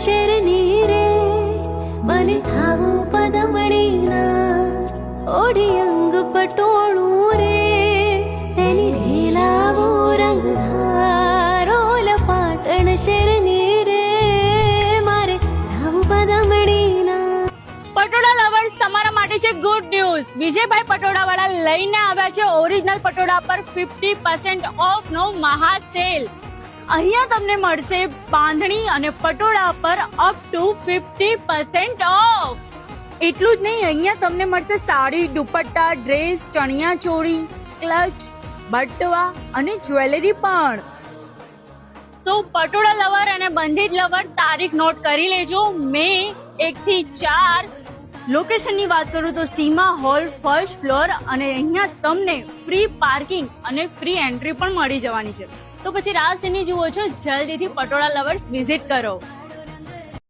શેરની રે મને થાવું પદમણીના ઓઢી અંગ પટોળું રે એની ઢેલાવો રંગ ધારોલ પાટણ શેરની રે મારે થાવું પદમણીના. પટોળા લવર્સ, તમારા માટે છે ગુડ ન્યૂઝ. વિજયભાઈ પટોળાવાળા લઈને આવ્યા છે ઓરિજિનલ પટોળા પર 50% ઓફ નો મહા સેલ. અહીંયા તમને મળશે બાંધણી અને પટોળા પર અપ ટુ 50% ઓફ. એટલું જ નહીં, અહીંયા તમને મળશે સાડી, દુપટ્ટા, ડ્રેસ, ચણિયા ચોળી, ક્લચ, બટવા અને જ્વેલરી પણ. સો પટોળા લવર અને બંધેજ લવર તારીખ નોટ કરી લેજો. મે 1 થી 4. લોકેશનની વાત કરું તો સીમા હોલ ફર્સ્ટ ફ્લોર, અને અહીંયા તમને ફ્રી પાર્કિંગ અને ફ્રી એન્ટ્રી પણ મળી જવાની છે. તો પછી રાહ શેની જુઓ છો, જલ્દીથી પટોળા લવર્સ વિઝિટ કરો.